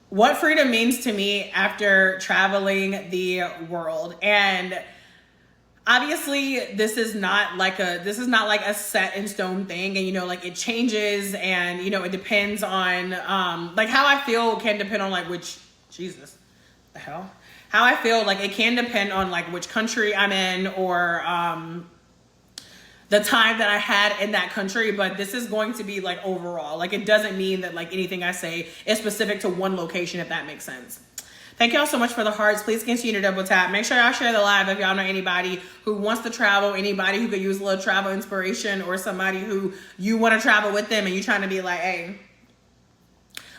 what freedom means to me after traveling the world. And obviously this is not like a set in stone thing, and like it changes, and it depends on like how I feel can depend on like which Jesus the hell how I feel, like it can depend on like which country I'm in, or the time that I had in that country. But this is going to be like overall. Like it doesn't mean that like anything I say is specific to one location, if that makes sense. Thank y'all so much for the hearts. Please continue to double tap. Make sure y'all share the live if y'all know anybody who wants to travel, anybody who could use a little travel inspiration, or somebody who you want to travel with them and you're trying to be like, hey,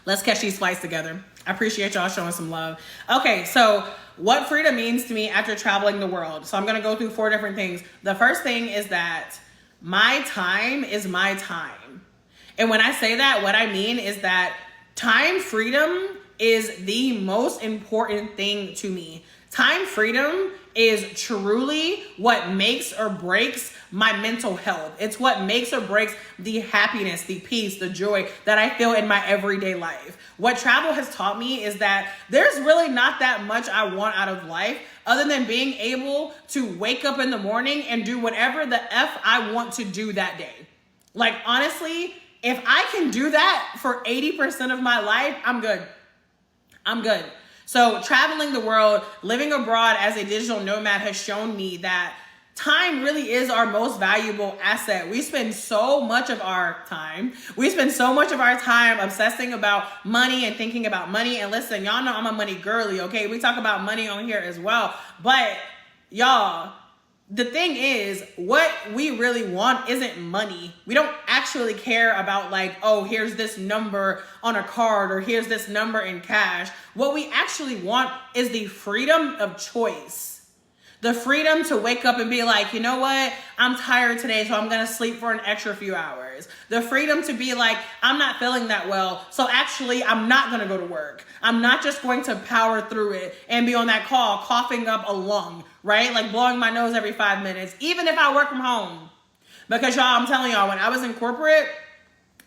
let's catch these flights together. I appreciate y'all showing some love. Okay, so what freedom means to me after traveling the world. So I'm going to go through 4 different things. The first thing is that my time is my time. And when I say that, what I mean is that time freedom is the most important thing to me. Time freedom is truly what makes or breaks my mental health. It's what makes or breaks the happiness, the peace, the joy that I feel in my everyday life. What travel has taught me is that there's really not that much I want out of life other than being able to wake up in the morning and do whatever the F I want to do that day. Like honestly, if I can do that for 80% of my life, I'm good. I'm good. So traveling the world, living abroad as a digital nomad has shown me that time really is our most valuable asset. We spend so much of our time. Obsessing about money and thinking about money. And listen, y'all know I'm a money girly, okay? We talk about money on here as well. But y'all, the thing is, what we really want isn't money. We don't actually care about like, oh, here's this number on a card, or here's this number in cash. What we actually want is the freedom of choice. The freedom to wake up and be like, you know what? I'm tired today, so I'm going to sleep for an extra few hours. The freedom to be like, I'm not feeling that well, so actually I'm not going to go to work. I'm not just going to power through it and be on that call coughing up a lung, right? Like blowing my nose every 5 minutes, even if I work from home. Because y'all, I'm telling y'all, when I was in corporate,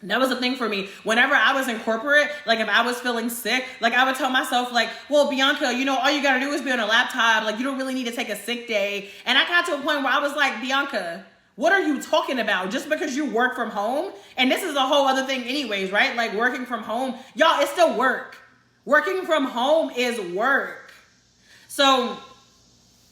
that was a thing for me. Whenever I was in corporate, like if I was feeling sick, like I would tell myself like, well, Bianca, all you gotta do is be on a laptop. Like you don't really need to take a sick day. And I got to a point where I was like, Bianca, what are you talking about? Just because you work from home? And this is a whole other thing anyways, right? Like working from home, y'all, it's still work. Working from home is work. So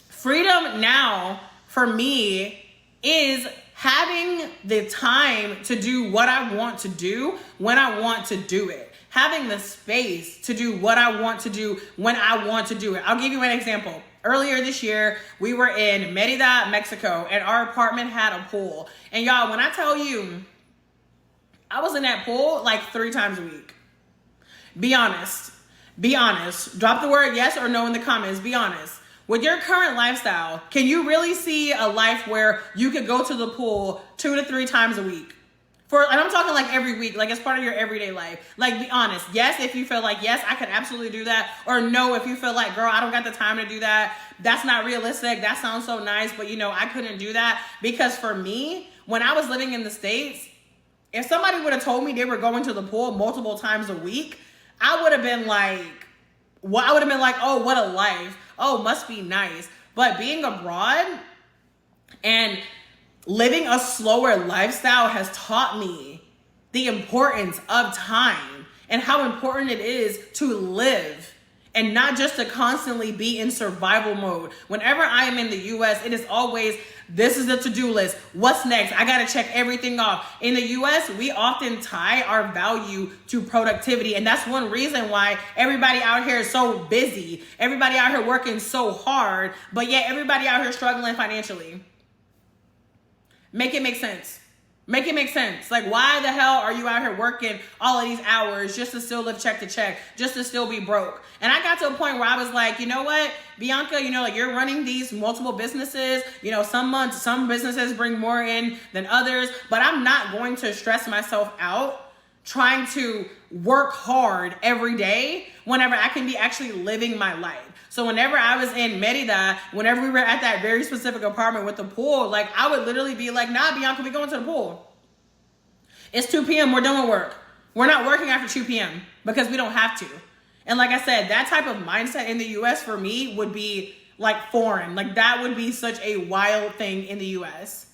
freedom now for me is having the time to do what I want to do when I want to do it. Having the space to do what I want to do when I want to do it. I'll give you an example. Earlier this year, we were in Merida, Mexico, and our apartment had a pool. And y'all, when I tell you, I was in that pool like 3 times a week. Be honest. Be honest. Drop the word yes or no in the comments. Be honest. With your current lifestyle, can you really see a life where you could go to the pool 2 to 3 times a week? And I'm talking like every week, like as part of your everyday life. Like be honest. Yes, if you feel like, yes, I could absolutely do that. Or no, if you feel like, girl, I don't got the time to do that. That's not realistic. That sounds so nice, but I couldn't do that. Because for me, when I was living in the States, if somebody would have told me they were going to the pool multiple times a week, I would have been like, oh, what a life. Oh, must be nice. But being abroad and living a slower lifestyle has taught me the importance of time and how important it is to live and not just to constantly be in survival mode. Whenever I am in the US, it is always, this is the to-do list. What's next? I got to check everything off. In the US, we often tie our value to productivity. And that's one reason why everybody out here is so busy. Everybody out here working so hard, but yet everybody out here struggling financially. Make it make sense. Make it make sense. Like, why the hell are you out here working all of these hours just to still live check to check, just to still be broke? And I got to a point where I was like, you know what, Bianca, like you're running these multiple businesses. Some months, some businesses bring more in than others, but I'm not going to stress myself out trying to work hard every day whenever I can be actually living my life. So whenever I was in Merida, whenever we were at that very specific apartment with the pool, like I would literally be like, nah, Bianca, we going to the pool. It's 2 p.m. We're done with work. We're not working after 2 p.m. because we don't have to. And like I said, that type of mindset in the US for me would be like foreign. Like that would be such a wild thing in the US.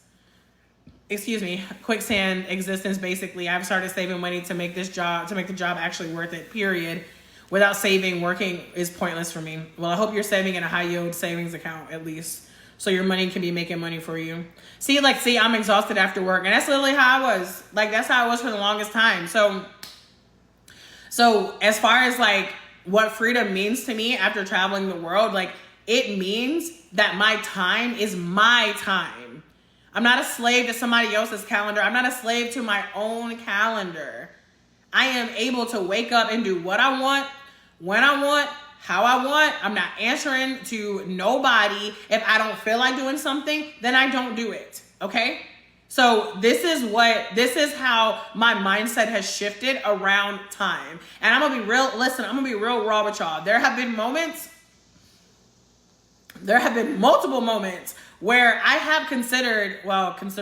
Excuse me, quicksand existence basically. I've started saving money to make the job actually worth it, period. Without saving, working is pointless for me. Well, I hope you're saving in a high yield savings account at least, so your money can be making money for you. See, I'm exhausted after work, and that's literally how I was. Like, that's how I was for the longest time. So as far as like what freedom means to me after traveling the world, like it means that my time is my time. I'm not a slave to somebody else's calendar. I'm not a slave to my own calendar. I am able to wake up and do what I want, when I want, how I want. I'm not answering to nobody. If I don't feel like doing something, then I don't do it. Okay? So this is how my mindset has shifted around time. And I'm gonna be real, listen, I'm gonna be real raw with y'all. There have been multiple moments where I have consider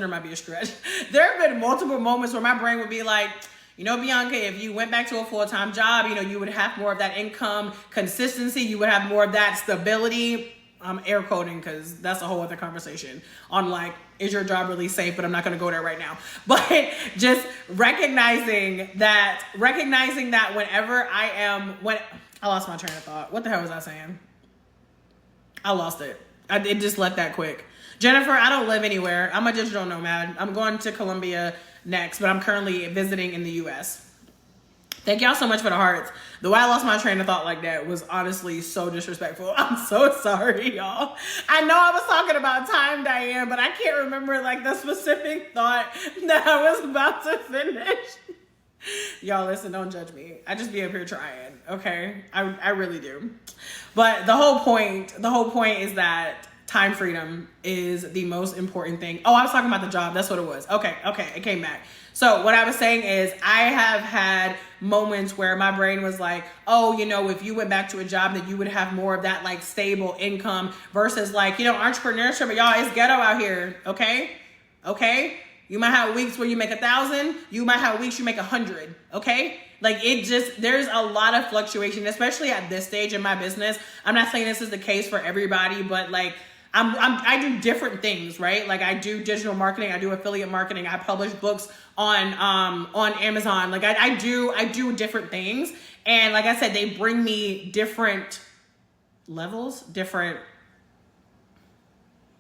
might be a stretch. There have been multiple moments where my brain would be like, you know, Bianca, if you went back to a full-time job, you know, you would have more of that income consistency. You would have more of that stability. I'm air quoting because that's a whole other conversation on like, is your job really safe? But I'm not going to go there right now. But just recognizing that whenever when I lost my train of thought. What the hell was I saying? I lost it. It just left that quick. Jennifer, I don't live anywhere. I'm a digital nomad. I'm going to Colombia next, but I'm currently visiting in the US. Thank y'all so much for the hearts. The way I lost my train of thought like that was honestly so disrespectful. I'm so sorry, y'all. I know I was talking about time, Diane, but I can't remember like the specific thought that I was about to finish. Y'all, listen, don't judge me. I just be up here trying, okay? I really do. But the whole point is that time freedom is the most important thing. Oh, I was talking about the job. That's what it was. Okay, it came back. So what I was saying is I have had moments where my brain was like, oh, you know, if you went back to a job that you would have more of that like stable income versus like, you know, entrepreneurship, but y'all, it's ghetto out here, okay? You might have weeks where you make 1,000. You might have weeks you make 100, okay? Like there's a lot of fluctuation, especially at this stage in my business. I'm not saying this is the case for everybody, but like, I do different things, right? Like I do digital marketing, I do affiliate marketing, I publish books on Amazon. Like I do different things. And like I said, they bring me different levels, different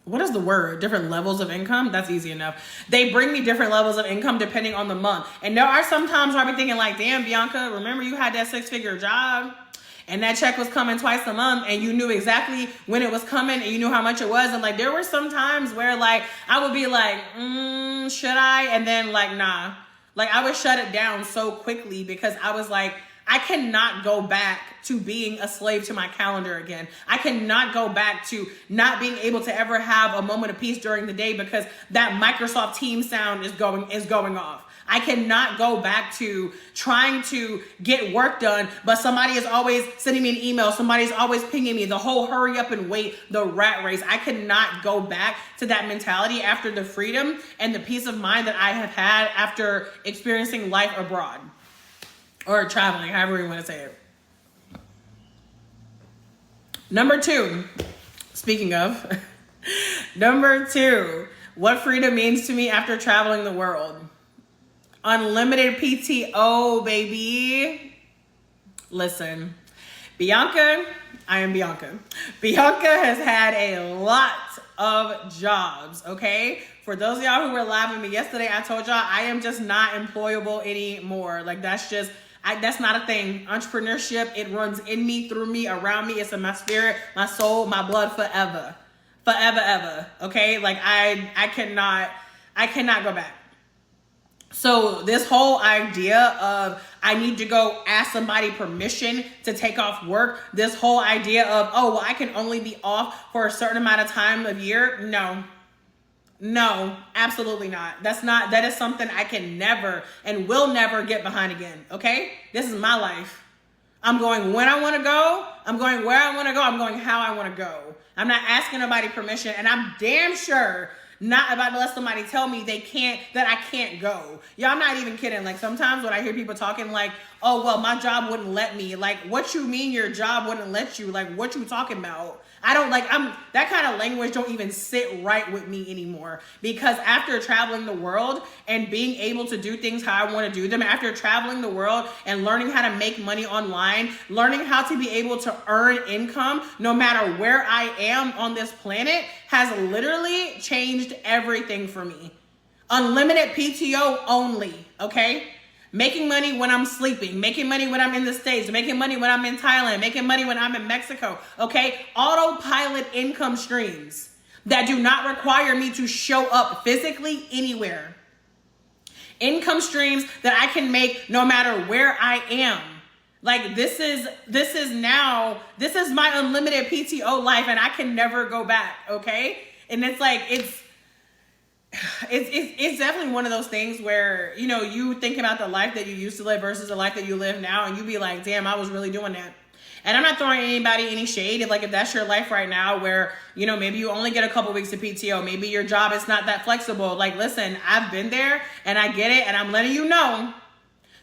levels of income. That's easy enough. They bring me different levels of income depending on the month. And there are some times where I be thinking like, damn, Bianca, remember you had that 6-figure job? And that check was coming twice a month and you knew exactly when it was coming and you knew how much it was. And like, there were some times where like, I would be like, should I? And then like, nah, like I would shut it down so quickly because I was like, I cannot go back to being a slave to my calendar again. I cannot go back to not being able to ever have a moment of peace during the day because that Microsoft Teams sound is going off. I cannot go back to trying to get work done, but somebody is always sending me an email. Somebody's always pinging me. The whole hurry up and wait, the rat race. I cannot go back to that mentality after the freedom and the peace of mind that I have had after experiencing life abroad or traveling, however you want to say it. Number 2, speaking of, number 2, what freedom means to me after traveling the world. Unlimited PTO, baby. Listen, Bianca, I am Bianca. Bianca has had a lot of jobs, okay? For those of y'all who were live with me yesterday, I told y'all I am just not employable anymore. Like that's not a thing. Entrepreneurship, it runs in me, through me, around me. It's in my spirit, my soul, my blood forever. Forever, ever, okay? Like I cannot go back. So this whole idea of I need to go ask somebody permission to take off work, this whole idea of, oh, well, I can only be off for a certain amount of time of year. No, absolutely not. That is something I can never and will never get behind again. Okay. This is my life. I'm going when I want to go. I'm going where I want to go. I'm going how I want to go. I'm not asking nobody permission, and I'm damn sure not about to let somebody tell me that I can't go. Yeah, I'm not even kidding. Like sometimes when I hear people talking like, oh, well, my job wouldn't let me. Like, what you mean your job wouldn't let you? Like, what you talking about? I don't like, that kind of language don't even sit right with me anymore, because after traveling the world and being able to do things how I want to do them, after traveling the world and learning how to make money online, learning how to be able to earn income no matter where I am on this planet has literally changed everything for me. Unlimited PTO only, okay? Making money when I'm sleeping, making money when I'm in the States, making money when I'm in Thailand, making money when I'm in Mexico, okay? Autopilot income streams that do not require me to show up physically anywhere. Income streams that I can make no matter where I am. Like, this is my unlimited PTO life, and I can never go back, okay? And it's like, it's definitely one of those things where, you know, you think about the life that you used to live versus the life that you live now, and you be like, damn, I was really doing that. And I'm not throwing anybody any shade. If that's your life right now where, you know, maybe you only get a couple weeks of PTO, maybe your job is not that flexible. Like, listen, I've been there and I get it. And I'm letting you know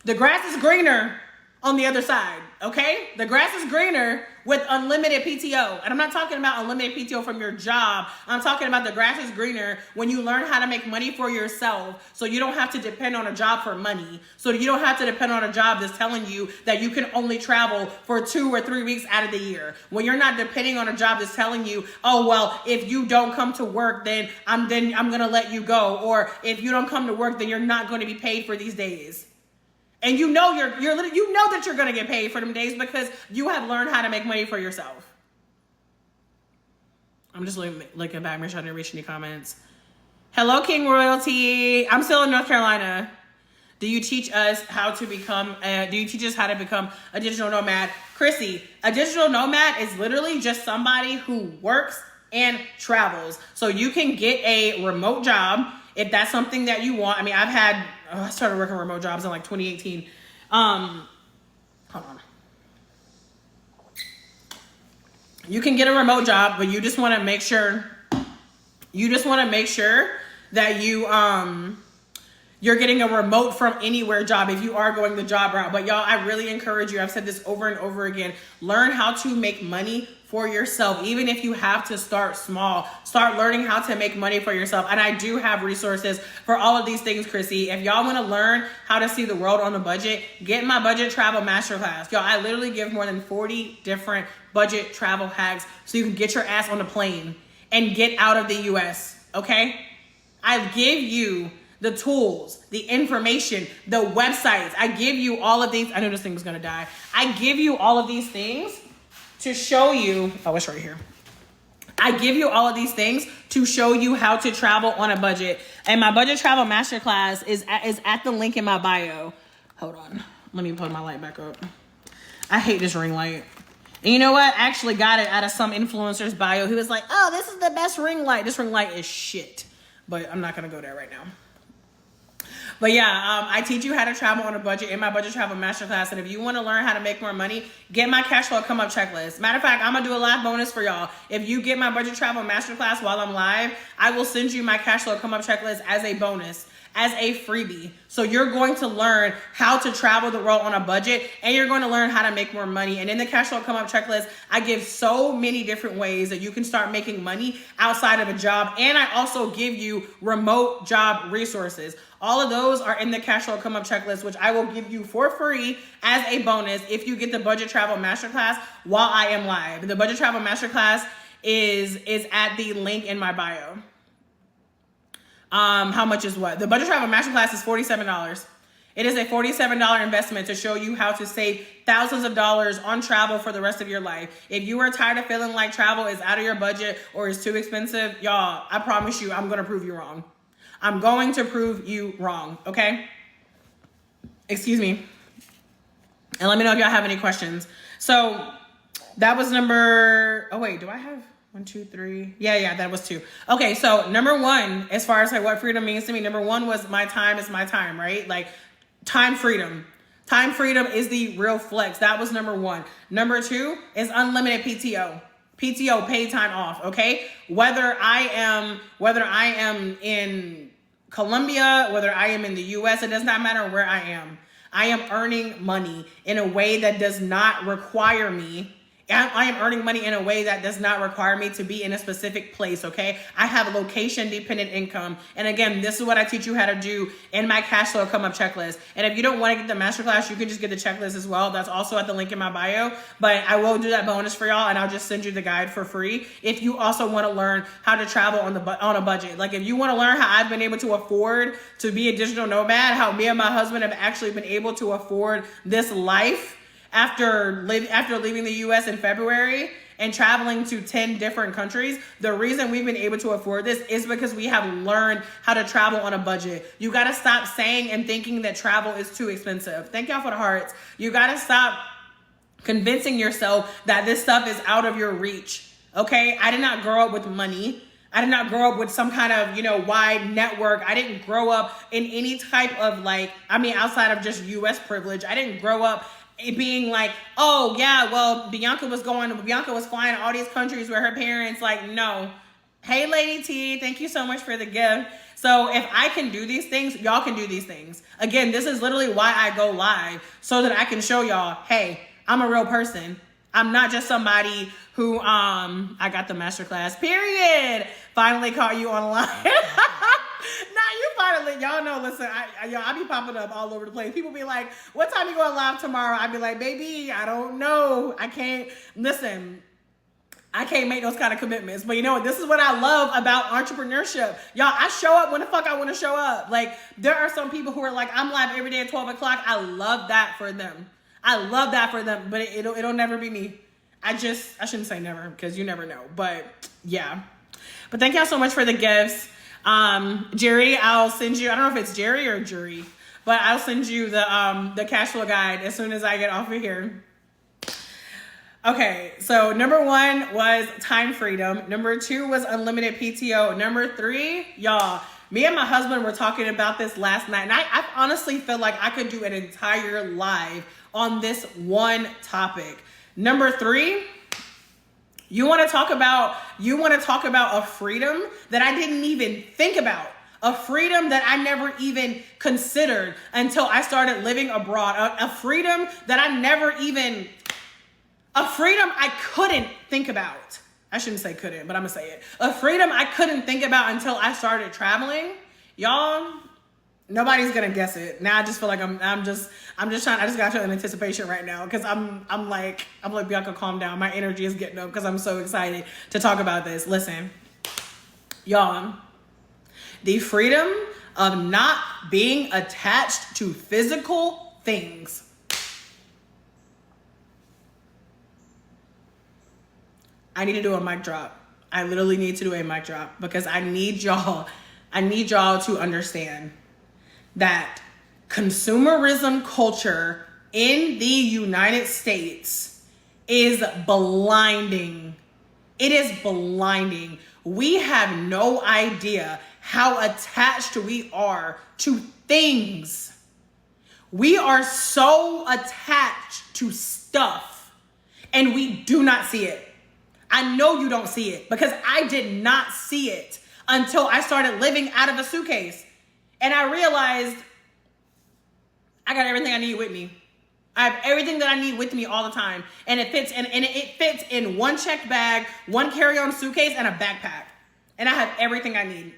the grass is greener on the other side, okay? The grass is greener with unlimited PTO. And I'm not talking about unlimited PTO from your job. I'm talking about the grass is greener when you learn how to make money for yourself, so you don't have to depend on a job for money. So you don't have to depend on a job that's telling you that you can only travel for 2 or 3 weeks out of the year. When you're not depending on a job that's telling you, oh, well, if you don't come to work, then I'm going to let you go. Or if you don't come to work, then you're not going to be paid for these days. And you know you know that you're going to get paid for them days because you have learned how to make money for yourself. I'm just looking back, make sure I didn't reach any comments. Hello, King Royalty. I'm still in North Carolina. Do you teach us how to become a digital nomad? Chrissy, a digital nomad is literally just somebody who works and travels. So you can get a remote job if that's something that you want. I mean, I started working remote jobs in like 2018. Hold on. You can get a remote job, but you just want to make sure that you're getting a remote from anywhere job if you are going the job route. But y'all, I really encourage you, I've said this over and over again, learn how to make money for yourself. Even if you have to start small, start learning how to make money for yourself. And I do have resources for all of these things, Chrissy. If y'all want to learn how to see the world on a budget, get my budget travel masterclass. Y'all, I literally give more than 40 different budget travel hacks so you can get your ass on a plane and get out of the US, okay? I give you the tools, the information, the websites. I give you all of these. I knew this thing was gonna die. I give you all of these things to show you. Oh, it's right here. I give you all of these things to show you how to travel on a budget. And my budget travel masterclass is at the link in my bio. Hold on. Let me put my light back up. I hate this ring light. And you know what? I actually got it out of some influencer's bio who was like, oh, this is the best ring light. This ring light is shit. But I'm not gonna go there right now. But yeah, I teach you how to travel on a budget in my budget travel masterclass. And if you want to learn how to make more money, get my cash flow come up checklist. Matter of fact, I'm going to do a live bonus for y'all. If you get my budget travel masterclass while I'm live, I will send you my cash flow come up checklist as a bonus, as a freebie. So you're going to learn how to travel the world on a budget, and you're going to learn how to make more money. And in the cash flow come up checklist, I give so many different ways that you can start making money outside of a job. And I also give you remote job resources. All of those are in the cash flow come up checklist, which I will give you for free as a bonus if you get the budget travel masterclass while I am live. The budget travel masterclass is at the link in my bio. How much is what? The budget travel masterclass is $47. It is a $47 investment to show you how to save thousands of dollars on travel for the rest of your life. If you are tired of feeling like travel is out of your budget or is too expensive, y'all, I promise you, I'm going to prove you wrong. I'm going to prove you wrong, okay? Excuse me. And let me know if y'all have any questions. So that was number, oh wait, do I have 1, 2, 3? Yeah, that was 2. Okay, so number 1, as far as like what freedom means to me, number 1 was my time is my time, right? Like time freedom. Time freedom is the real flex. That was number 1. Number 2 is unlimited PTO. PTO, paid time off, okay? Whether I am in Colombia, whether I am in the US, it does not matter where I am. I am earning money in a way that does not require me. I am earning money in a way that does not require me to be in a specific place, okay? I have location dependent income. And again, this is what I teach you how to do in my cash flow come up checklist. And if you don't want to get the masterclass, you can just get the checklist as well. That's also at the link in my bio. But I will do that bonus for y'all, and I'll just send you the guide for free. If you also want to learn how to travel on a budget. Like if you want to learn how I've been able to afford to be a digital nomad, how me and my husband have actually been able to afford this life after leaving the US in February and traveling to 10 different countries, the reason we've been able to afford this is because we have learned how to travel on a budget. You got to stop saying and thinking that travel is too expensive. Thank y'all for the hearts. You got to stop convincing yourself that this stuff is out of your reach. Okay? I did not grow up with money. I did not grow up with some kind of, wide network. I didn't grow up in any type of outside of just US privilege. I didn't grow up it being like, oh yeah, well, Bianca was flying to all these countries where her parents no. Hey, Lady T, thank you so much for the gift. So if I can do these things, y'all can do these things. Again, this is literally why I go live, so that I can show y'all, hey, I'm a real person. I'm not just somebody who, I got the masterclass, period. Finally caught you online. Y'all know, listen, I be popping up all over the place. People be like, what time you going live tomorrow? I be like, baby, I don't know. I can't make those kind of commitments. But you know what? This is what I love about entrepreneurship. Y'all, I show up when the fuck I want to show up. Like, there are some people who are like, I'm live every day at 12 o'clock. I love that for them. But it'll never be me. I shouldn't say never, because you never know. But yeah. But thank y'all so much for the gifts. Jerry, I'll send you, I don't know if it's Jerry or Jury, but I'll send you the cash flow guide as soon as I get off of here. Okay, so number 1 was time freedom. Number 2 was unlimited PTO. Number 3, y'all, me and my husband were talking about this last night, and I honestly feel like I could do an entire live on this one topic. Number 3, you want to talk about a freedom that I didn't even think about, a freedom that I never even considered until I started living abroad, a freedom that a freedom I couldn't think about. I shouldn't say couldn't, but I'm gonna say it. A freedom I couldn't think about until I started traveling. Y'all, nobody's gonna guess it. Now I just feel like I just got you in anticipation right now, because I'm like Bianca, calm down. My energy is getting up because I'm so excited to talk about this. Listen, y'all, the freedom of not being attached to physical things. I need to do a mic drop. I literally need to do a mic drop, because I need y'all to understand that consumerism culture in the United States is blinding. It is blinding. We have no idea how attached we are to things. We are so attached to stuff, and we do not see it. I know you don't see it, because I did not see it until I started living out of a suitcase. And I realized I got everything I need with me. I have everything that I need with me all the time. And it fits in one checked bag, one carry-on suitcase, and a backpack. And I have everything I need.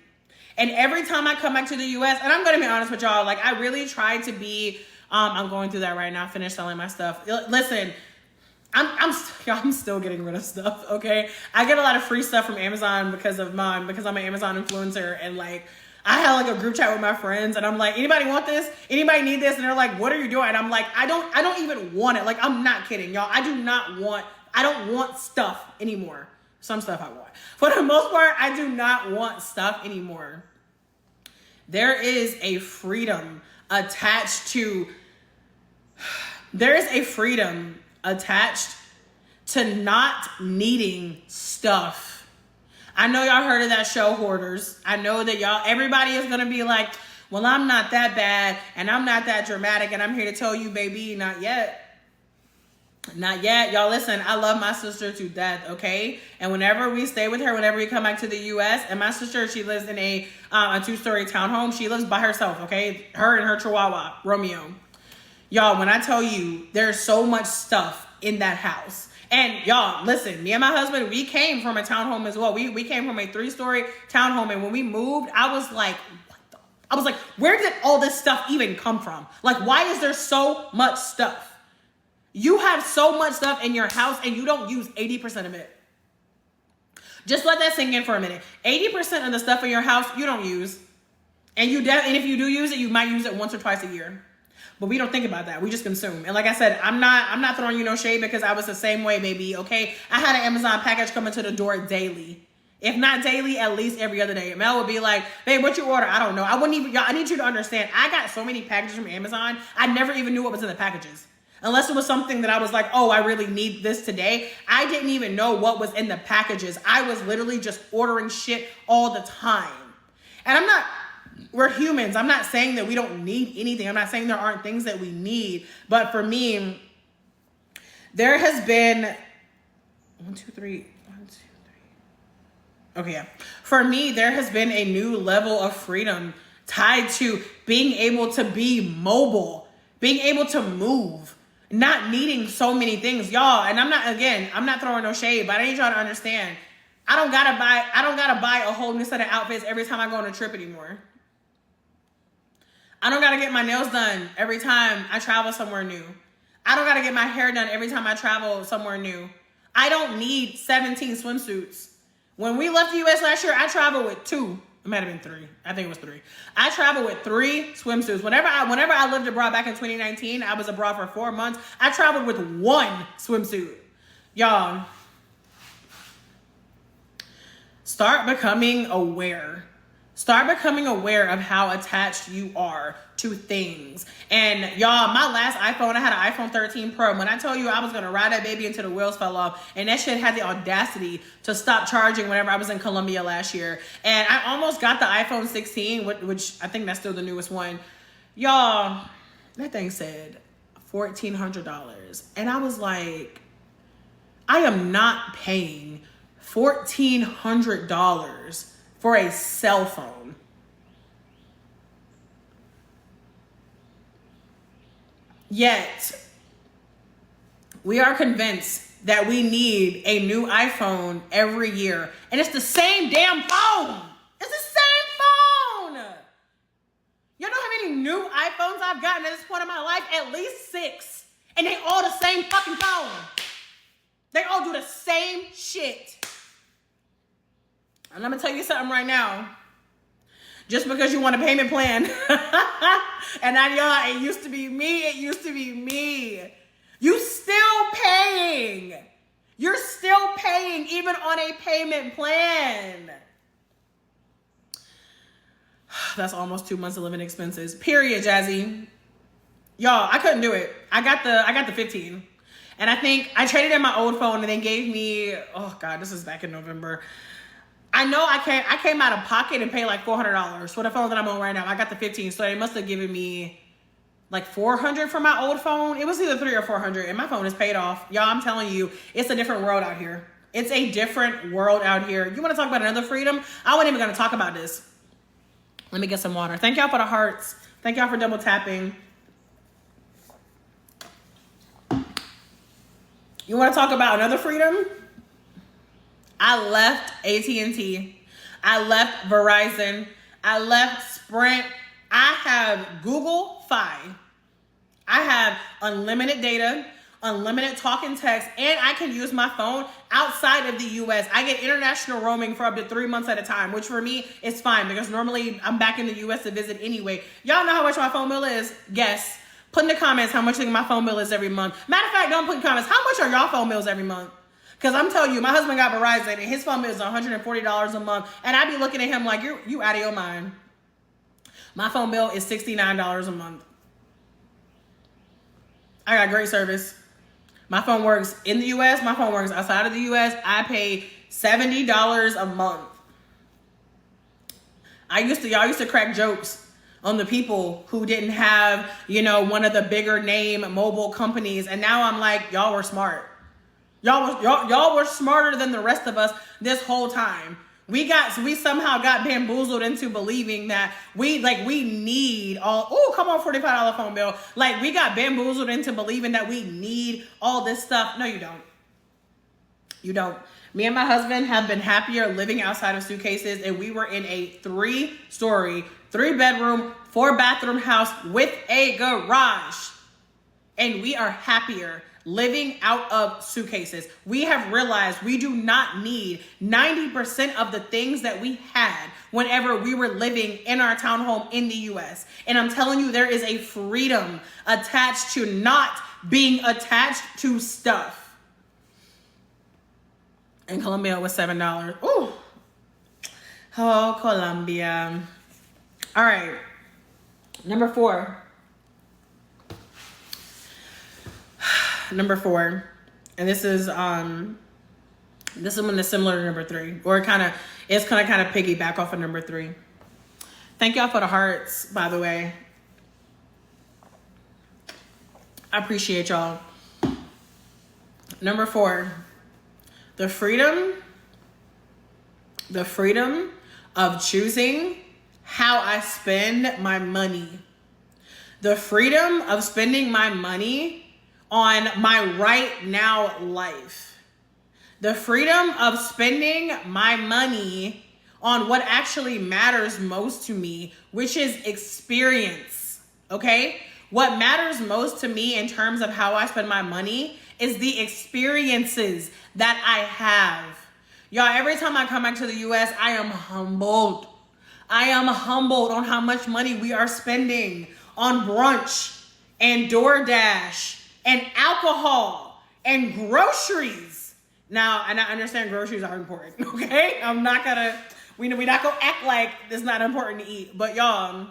And every time I come back to the US, and I'm going to be honest with y'all, I really try to be, I'm going through that right now, finish selling my stuff. Listen, I'm still getting rid of stuff, okay? I get a lot of free stuff from Amazon because I'm an Amazon influencer, and I had a group chat with my friends, and I'm like, anybody want this? Anybody need this? And they're like, what are you doing? And I'm like, I don't even want it. I'm not kidding, y'all. I don't want stuff anymore. Some stuff I want. For the most part, I do not want stuff anymore. There is a freedom attached to not needing stuff. I know y'all heard of that show, Hoarders. I know that everybody is going to be like, well, I'm not that bad, and I'm not that dramatic, and I'm here to tell you, baby, not yet. Not yet. Y'all, listen, I love my sister to death, okay? And whenever we stay with her, whenever we come back to the U.S., and my sister, she lives in a 2-story townhome. She lives by herself, okay? Her and her chihuahua, Romeo. Y'all, when I tell you there's so much stuff in that house. And y'all, listen, me and my husband, we came from a townhome as well. We came from a 3-story townhome. And when we moved, I was like, where did all this stuff even come from? Like, why is there so much stuff? You have so much stuff in your house and you don't use 80% of it. Just let that sink in for a minute. 80% of the stuff in your house, you don't use. And if you do use it, you might use it once or twice a year. But we don't think about that. We just consume. And like I said, I'm not throwing you no shade because I was the same way, baby. Okay. I had an Amazon package coming to the door daily. If not daily, at least every other day. Mel would be like, babe, what you order? I don't know. I need you to understand. I got so many packages from Amazon. I never even knew what was in the packages. Unless it was something that I was like, oh, I really need this today. I didn't even know what was in the packages. I was literally just ordering shit all the time. And we're humans. I'm not saying that we don't need anything. I'm not saying there aren't things that we need. But for me, there has been Okay, yeah. For me, there has been a new level of freedom tied to being able to be mobile, being able to move, not needing so many things, y'all. And I'm not throwing no shade, but I need y'all to understand. I don't gotta buy a whole new set of outfits every time I go on a trip anymore. I don't gotta get my nails done every time I travel somewhere new. I don't gotta get my hair done every time I travel somewhere new. I don't need 17 swimsuits. When we left the U.S. last year, I traveled with 2. It might have been 3. I think it was 3. I traveled with 3 swimsuits. Whenever I lived abroad back in 2019, I was abroad for 4 months. I traveled with 1 swimsuit. Y'all, start becoming aware. Start becoming aware of how attached you are to things. And y'all, my last iPhone, I had an iPhone 13 Pro. When I told you I was going to ride that baby until the wheels fell off, and that shit had the audacity to stop charging whenever I was in Colombia last year. And I almost got the iPhone 16, which I think that's still the newest one. Y'all, that thing said $1,400. And I was like, I am not paying $1,400 for a cell phone. Yet, we are convinced that we need a new iPhone every year. And it's the same damn phone. It's the same phone. You know how many new iPhones I've gotten at this point in my life? At least 6. And they all the same fucking phone. They all do the same shit. And I'm gonna tell you something right now. Just because you want a payment plan. And y'all, it used to be me. You still paying. You're still paying even on a payment plan. That's almost 2 months of living expenses. Period, Jazzy. Y'all, I couldn't do it. I got the 15. And I think I traded in my old phone and they gave me, oh God, this is back in November. I know I came out of pocket and paid like $400 for the phone that I'm on right now. I got the 15, so they must have given me like $400 for my old phone. It was either $300 or $400, and my phone is paid off. Y'all, I'm telling you, it's a different world out here. It's a different world out here. You want to talk about another freedom? I wasn't even going to talk about this. Let me get some water. Thank y'all for the hearts. Thank y'all for double tapping. You want to talk about another freedom? I left AT&T. I left Verizon. I left Sprint. I have Google Fi. I have unlimited data, unlimited talk and text, and I can use my phone outside of the U.S. I get international roaming for up to 3 months at a time, which for me is fine because normally I'm back in the U.S. to visit anyway. Y'all know how much my phone bill is? Guess. Put in the comments how much you think my phone bill is every month. Matter of fact, don't put in comments. How much are y'all phone bills every month? Because I'm telling you, my husband got Verizon and his phone bill is $140 a month. And I be looking at him like, you out of your mind. My phone bill is $69 a month. I got great service. My phone works in the U.S. My phone works outside of the U.S. I pay $70 a month. Y'all used to crack jokes on the people who didn't have, one of the bigger name mobile companies. And now I'm like, y'all were smart. Y'all were smarter than the rest of us this whole time. We somehow got bamboozled into believing that we need all, oh, come on, $45 phone bill. Like, we got bamboozled into believing that we need all this stuff. No, you don't. You don't. Me and my husband have been happier living outside of suitcases, and we were in a 3-story, 3-bedroom, 4-bathroom house with a garage. And we are happier living out of suitcases. We have realized we do not need 90% of the things that we had whenever we were living in our townhome in the US. And I'm telling you, there is a freedom attached to not being attached to stuff. In Colombia, it was $7. Ooh. Oh, Colombia. All right. Number 4. Number 4. And this is one is similar to number 3. Or it's gonna kind of piggyback off of number 3. Thank y'all for the hearts, by the way. I appreciate y'all. Number 4. The freedom of choosing how I spend my money. The freedom of spending my money on my right now life. The freedom of spending my money on what actually matters most to me, which is experience, okay? What matters most to me in terms of how I spend my money is the experiences that I have. Y'all, every time I come back to the US, I am humbled. I am humbled on how much money we are spending on brunch and DoorDash and alcohol and groceries. Now, and I understand groceries are important, okay? We're not gonna act like it's not important to eat. But y'all,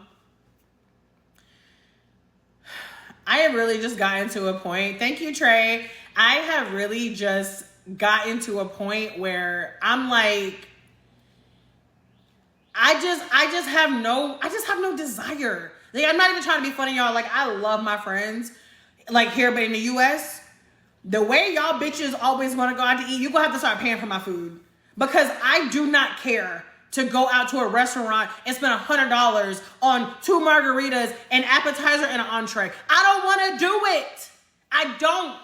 I have really just gotten to a point. Thank you, Trey. I have really just gotten to a point where I'm like, I just have no desire. Like, I'm not even trying to be funny, y'all. Like, I love my friends, like, here, but in the US, the way y'all bitches always want to go out to eat, you're gonna have to start paying for my food, because I do not care to go out to a restaurant and spend $100 on 2 margaritas, an appetizer, and an entree. I don't want to do it. I don't.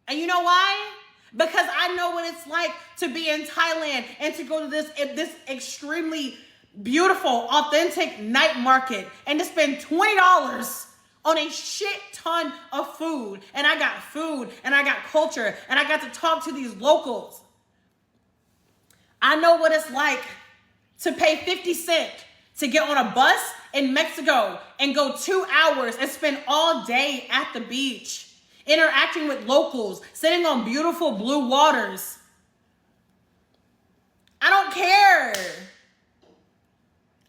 And you know why? Because I know what it's like to be in Thailand and to go to this extremely beautiful, authentic night market and to spend $20 on a shit ton of food. And I got food and I got culture and I got to talk to these locals. I know what it's like to pay 50 cents to get on a bus in Mexico and go 2 hours and spend all day at the beach, interacting with locals, sitting on beautiful blue waters. I don't care.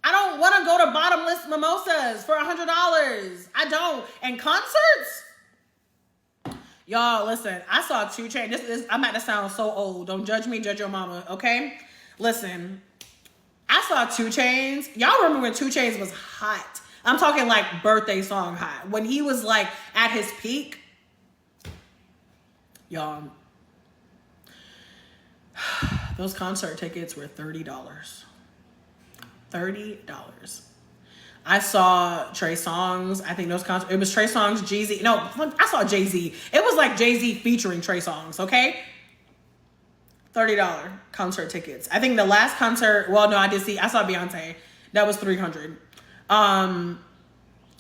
I don't want to go to bottomless mimosas for $100. I don't. And concerts? Y'all, listen, I saw 2 Chainz. I'm about to sound so old. Don't judge me, judge your mama, okay? Listen, I saw 2 Chainz. Y'all remember when 2 Chainz was hot? I'm talking like birthday song hot. When he was like at his peak. Y'all, those concert tickets were $30. $30. I saw Trey Songz. I think it was Trey Songz, Jay-Z. No, I saw Jay-Z. It was like Jay-Z featuring Trey Songz, okay? $30 concert tickets. I think the last concert, well, no, I saw Beyonce. That was $300.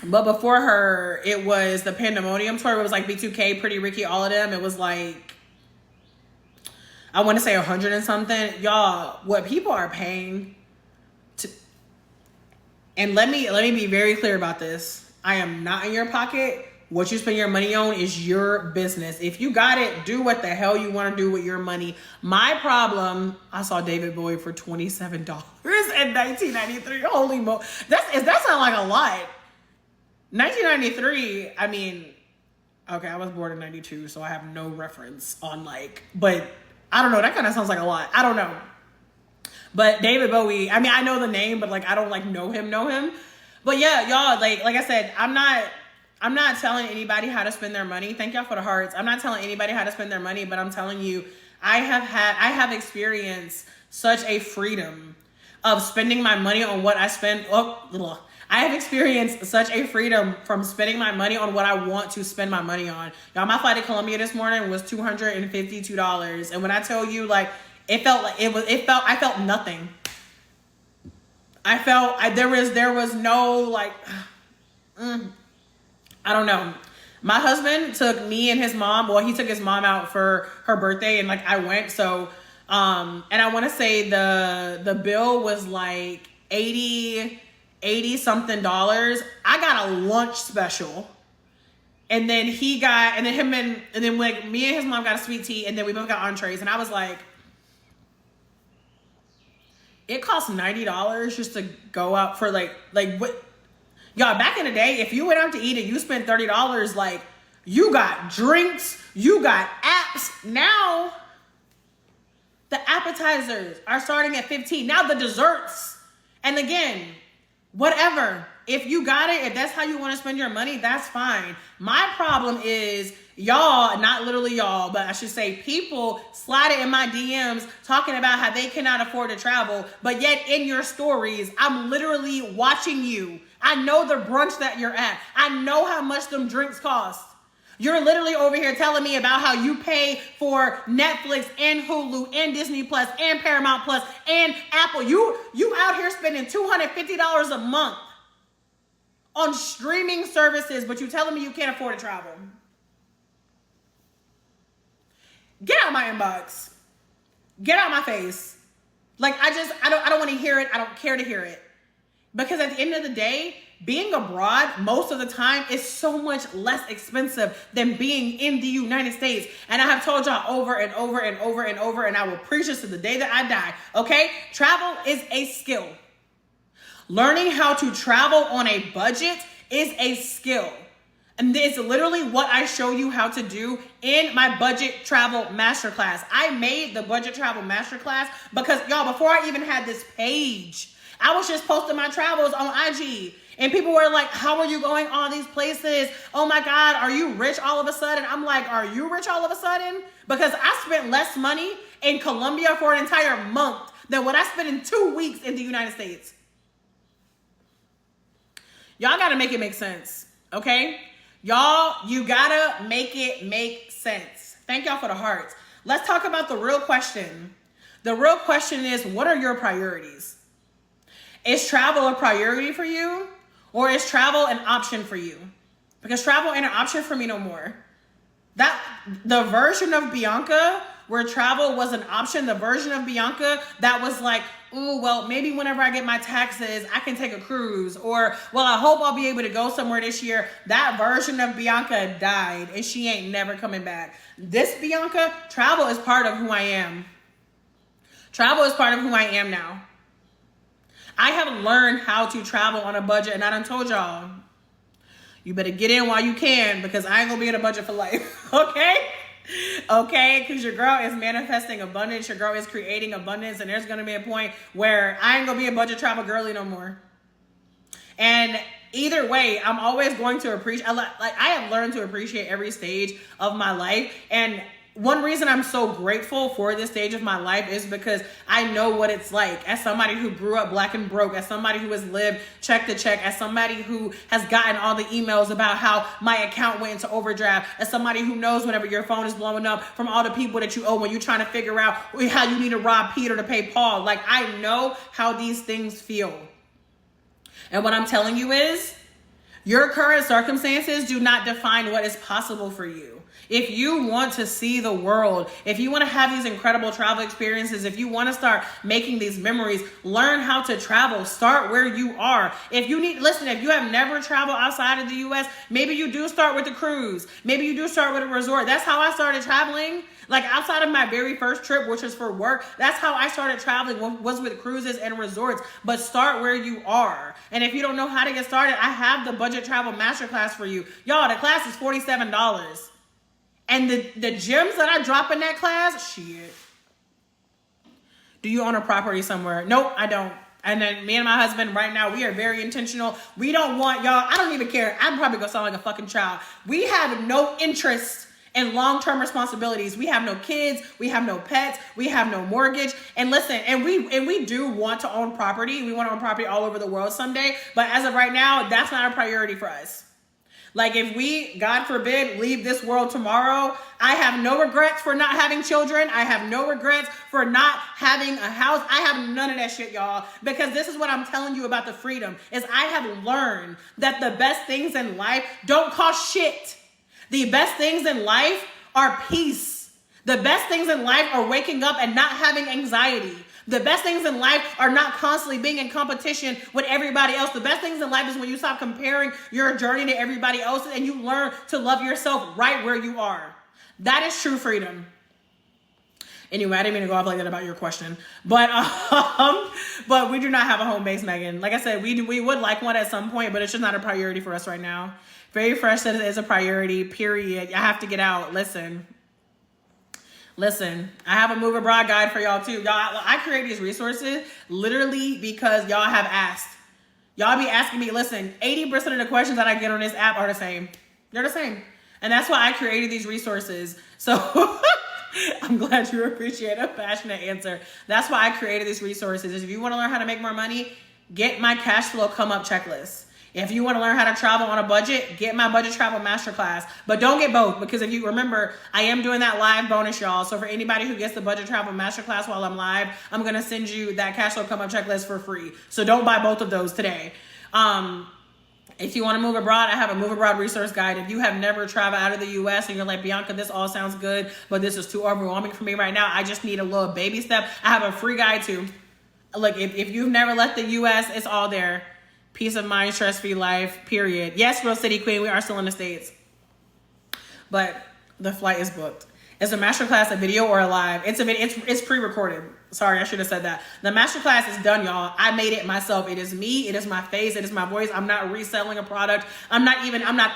But before her, it was the Pandemonium tour. It was like B2K, Pretty Ricky, all of them. It was like, I want to say 100 and something. Y'all, what people are paying to, and let me be very clear about this. I am not in your pocket. What you spend your money on is your business. If you got it, do what the hell you want to do with your money. My problem, I saw David Bowie for $27 in 1993. Holy mo! That sounds like a lot. 1993, I mean, okay, I was born in 92, so I have no reference on but I don't know, that kind of sounds like a lot. I don't know. But David Bowie, I mean, I know the name, but I don't know him. But yeah, y'all, like I said, I'm not telling anybody how to spend their money. Thank y'all for the hearts. I'm not telling anybody how to spend their money, but I'm telling you I have experienced such a freedom of spending my money on what I spend. I have experienced such a freedom from spending my money on what I want to spend my money on. Y'all, my flight to Colombia this morning was $252. And when I tell you, like, I felt nothing. There was no, like, I don't know. My husband took me and his mom. Well, he took his mom out for her birthday, and like I went. So, and I want to say the bill was like $80 something. I got a lunch special, and then like me and his mom got a sweet tea, and then we both got entrees, and I was like, it costs $90 just to go out for like what. Y'all, back in the day, if you went out to eat and you spent $30, like, you got drinks, you got apps. Now, the appetizers are starting at $15. Now the desserts. And again, whatever. If you got it, if that's how you want to spend your money, that's fine. My problem is y'all, not literally y'all, but I should say people sliding in my DMs talking about how they cannot afford to travel, but yet in your stories, I'm literally watching you. I know the brunch that you're at. I know how much them drinks cost. You're literally over here telling me about how you pay for Netflix and Hulu and Disney Plus and Paramount Plus and Apple. You out here spending $250 a month on streaming services, but you telling me you can't afford to travel. Get out of my inbox. Get out of my face. Like, I don't want to hear it. I don't care to hear it. Because at the end of the day, being abroad most of the time is so much less expensive than being in the United States. And I have told y'all over and over and over and over, and I will preach this to the day that I die, okay? Travel is a skill. Learning how to travel on a budget is a skill. And it's literally what I show you how to do in my budget travel masterclass. I made the budget travel masterclass because, y'all, before I even had this page, I was just posting my travels on IG. And people were like, how are you going all these places? Oh my God, are you rich all of a sudden? I'm like, are you rich all of a sudden? Because I spent less money in Colombia for an entire month than what I spent in 2 weeks in the United States. Y'all gotta make it make sense, okay? Y'all, you gotta make it make sense. Thank y'all for the hearts. Let's talk about the real question. The real question is, what are your priorities? Is travel a priority for you? Or is travel an option for you? Because travel ain't an option for me no more. The version of Bianca where travel was an option, the version of Bianca that was like, ooh, well, maybe whenever I get my taxes, I can take a cruise. Or, well, I hope I'll be able to go somewhere this year. That version of Bianca died and she ain't never coming back. This Bianca, travel is part of who I am. Travel is part of who I am now. I have learned how to travel on a budget, and I done told y'all, you better get in while you can because I ain't gonna be in a budget for life, okay? Okay, because your girl is manifesting abundance, your girl is creating abundance, and there's gonna be a point where I ain't gonna be a budget travel girly no more. And either way, I'm always going to appreciate, I have learned to appreciate every stage of my life, and one reason I'm so grateful for this stage of my life is because I know what it's like as somebody who grew up black and broke, as somebody who has lived check to check, as somebody who has gotten all the emails about how my account went into overdraft, as somebody who knows whenever your phone is blowing up from all the people that you owe when you're trying to figure out how you need to rob Peter to pay Paul. Like, I know how these things feel. And what I'm telling you is, your current circumstances do not define what is possible for you. If you want to see the world, if you want to have these incredible travel experiences, if you want to start making these memories, learn how to travel. Start where you are. If you have never traveled outside of the US, maybe you do start with a cruise. Maybe you do start with a resort. That's how I started traveling. Like, outside of my very first trip, which was for work, that's how I started traveling, was with cruises and resorts. But start where you are. And if you don't know how to get started, I have the budget travel masterclass for you. Y'all, the class is $47. And the gems that I drop in that class, shit. Do you own a property somewhere? Nope, I don't. And then me and my husband right now, we are very intentional. We don't want y'all, I don't even care. I'm probably gonna sound like a fucking child. We have no interest and long-term responsibilities. We have no kids, we have no pets, we have no mortgage. And listen, and we do want to own property. We want to own property all over the world someday. But as of right now, that's not a priority for us. Like if we, God forbid, leave this world tomorrow, I have no regrets for not having children. I have no regrets for not having a house. I have none of that shit, y'all. Because this is what I'm telling you about the freedom, is I have learned that the best things in life don't cost shit. The best things in life are peace. The best things in life are waking up and not having anxiety. The best things in life are not constantly being in competition with everybody else. The best things in life is when you stop comparing your journey to everybody else's and you learn to love yourself right where you are. That is true freedom. Anyway, I didn't mean to go off like that about your question, but we do not have a home base, Megan. Like I said, we would like one at some point, but it's just not a priority for us right now. Very Fresh said it is a priority, period. I have to get out. Listen, I have a move abroad guide for y'all too. Y'all, I create these resources literally because y'all have asked. Y'all be asking me, listen, 80% of the questions that I get on this app are the same. They're the same. And that's why I created these resources. So I'm glad you appreciate a passionate answer. That's why I created these resources. If you want to learn how to make more money, get my cash flow come up checklist. If you want to learn how to travel on a budget, get my budget travel masterclass. But don't get both, because if you remember, I am doing that live bonus, y'all. So for anybody who gets the budget travel masterclass while I'm live, I'm going to send you that cash flow come up checklist for free. So don't buy both of those today. If you want to move abroad, I have a move abroad resource guide. If you have never traveled out of the US and you're like, Bianca, this all sounds good, but this is too overwhelming for me right now, I just need a little baby step, I have a free guide too. Look, if you've never left the US, it's all there. Peace of mind, stress-free life, period. Yes, Real City Queen, we are still in the States. But the flight is booked. It's a masterclass, a video or a live. It's pre-recorded. Sorry, I should have said that. The masterclass is done, y'all. I made it myself. It is me. It is my face. It is my voice. I'm not reselling a product. I'm not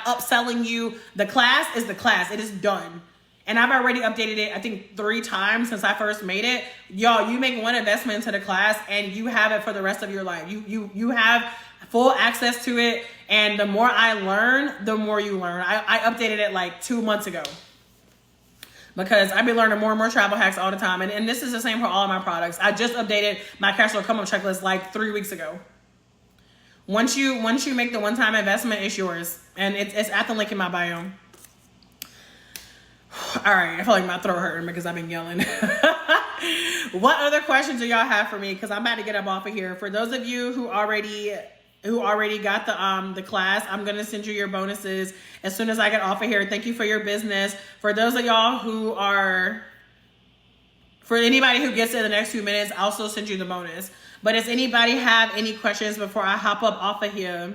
upselling you. The class is the class. It is done. And I've already updated it, I think 3 times since I first made it. Y'all, you make one investment into the class and you have it for the rest of your life. You have full access to it. And the more I learn, the more you learn. I updated it like 2 months ago, because I've been learning more and more travel hacks all the time. And this is the same for all of my products. I just updated my cash flow come up checklist like 3 weeks ago. Once you make the one-time investment, it's yours. And it's at the link in my bio. All right, I feel like my throat hurting because I've been yelling. What other questions do y'all have for me? Because I'm about to get up off of here. For those of you who already got the class, I'm gonna send you your bonuses as soon as I get off of here. Thank you for your business. For those of y'all for anybody who gets it in the next few minutes, I'll also send you the bonus. But does anybody have any questions before I hop up off of here?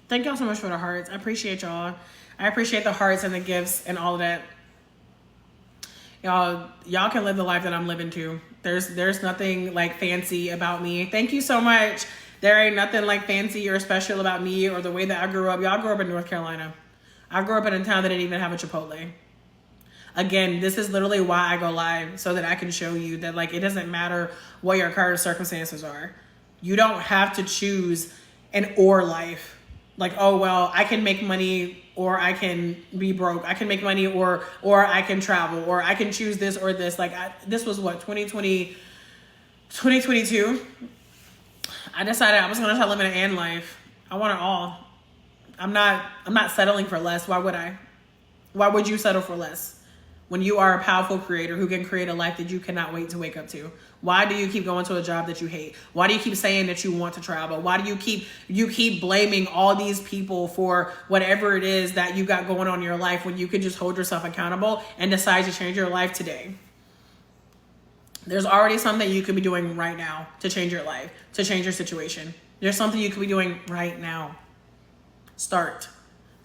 Thank y'all so much for the hearts. I appreciate y'all. I appreciate the hearts and the gifts and all of that. Y'all can live the life that I'm living too. There's nothing like fancy about me. Thank you so much. There ain't nothing like fancy or special about me or the way that I grew up. Y'all grew up in North Carolina. I grew up in a town that didn't even have a Chipotle. Again, this is literally why I go live, so that I can show you that like it doesn't matter what your current circumstances are. You don't have to choose an or life. Like, oh, well, I can make money or I can be broke. I can make money or I can travel, or I can choose this or this. Like this was what, 2022. I decided I was going to try living an and life. I want it all. I'm not settling for less. Why would I? Why would you settle for less when you are a powerful creator who can create a life that you cannot wait to wake up to? Why do you keep going to a job that you hate? Why do you keep saying that you want to travel? Why do you keep blaming all these people for whatever it is that you got going on in your life, when you could just hold yourself accountable and decide to change your life today? There's already something you could be doing right now to change your life, to change your situation. There's something you could be doing right now. Start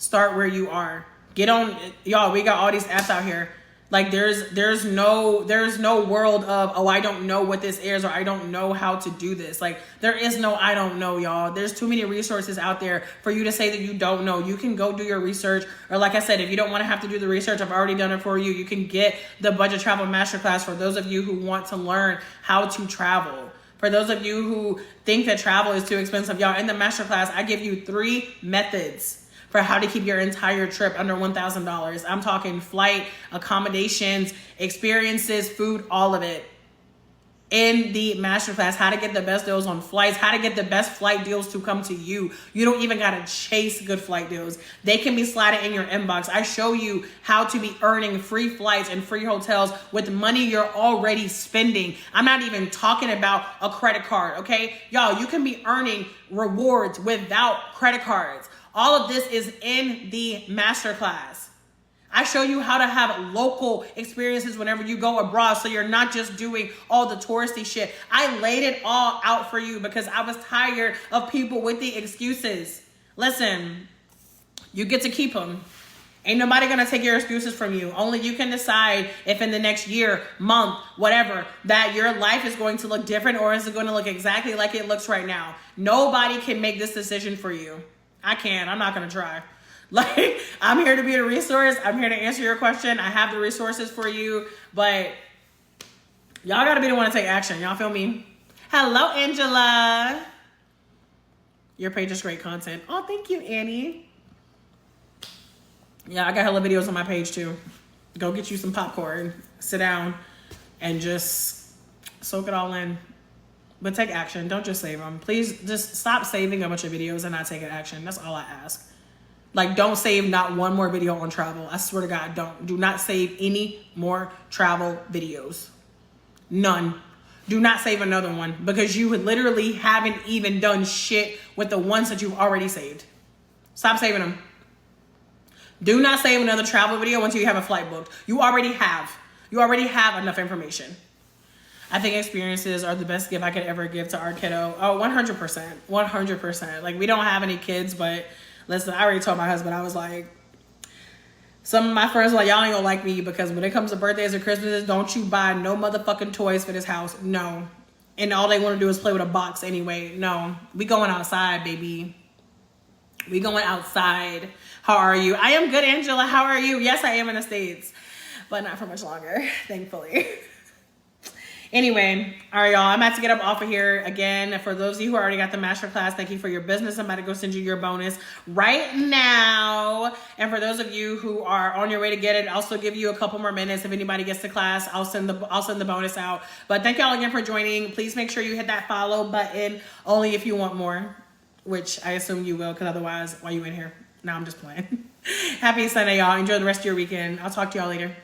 where you are. Get on, y'all. We got all these apps out here. Like there's no world of, oh, I don't know what this is, or I don't know how to do this. Like there is no I don't know, y'all. There's too many resources out there for you to say that you don't know. You can go do your research, or like I said, if you don't want to have to do the research, I've already done it for you. You can get the Budget Travel Masterclass for those of you who want to learn how to travel. For those of you who think that travel is too expensive, y'all, in the masterclass, I give you 3 methods for how to keep your entire trip under $1,000. I'm talking flight, accommodations, experiences, food, all of it. In the masterclass, how to get the best deals on flights, how to get the best flight deals to come to you. You don't even gotta chase good flight deals. They can be slided in your inbox. I show you how to be earning free flights and free hotels with money you're already spending. I'm not even talking about a credit card, okay? Y'all, you can be earning rewards without credit cards. All of this is in the masterclass. I show you how to have local experiences whenever you go abroad, so you're not just doing all the touristy shit. I laid it all out for you because I was tired of people with the excuses. Listen, you get to keep them. Ain't nobody gonna take your excuses from you. Only you can decide if in the next year, month, whatever, that your life is going to look different, or is it going to look exactly like it looks right now. Nobody can make this decision for you. I can't. I'm not gonna try. Like, I'm here to be a resource. I'm here to answer your question. I have the resources for you, but y'all gotta be the one to take action. Y'all feel me? Hello, Angela. Your page is great content. Oh, thank you, Annie. Yeah, I got hella videos on my page too. Go get you some popcorn, sit down, and just soak it all in. But take action. Don't just save them. Please just stop saving a bunch of videos and not taking action. That's all I ask. Like, don't save not one more video on travel. I swear to God, don't. Do not save any more travel videos. None. Do not save another one, because you literally haven't even done shit with the ones that you've already saved. Stop saving them. Do not save another travel video until you have a flight booked. You already have. You already have enough information. I think experiences are the best gift I could ever give to our kiddo. Oh, 100%. 100%. Like, we don't have any kids, but listen, I already told my husband, I was like, some of my friends were like, y'all ain't gonna like me because when it comes to birthdays or Christmases, don't you buy no motherfucking toys for this house. No. And all they want to do is play with a box anyway. No. We going outside, baby. We going outside. How are you? I am good, Angela. How are you? Yes, I am in the States, but not for much longer, thankfully. Anyway, all right, y'all, I'm about to get up off of here. Again, for those of you who already got the masterclass, thank you for your business. I'm about to go send you your bonus right now. And for those of you who are on your way to get it, I'll still give you a couple more minutes. If anybody gets to class, I'll send the bonus out. But thank y'all again for joining. Please make sure you hit that follow button, only if you want more, which I assume you will, because otherwise, why you in here? No, I'm just playing. Happy Sunday, y'all. Enjoy the rest of your weekend. I'll talk to y'all later.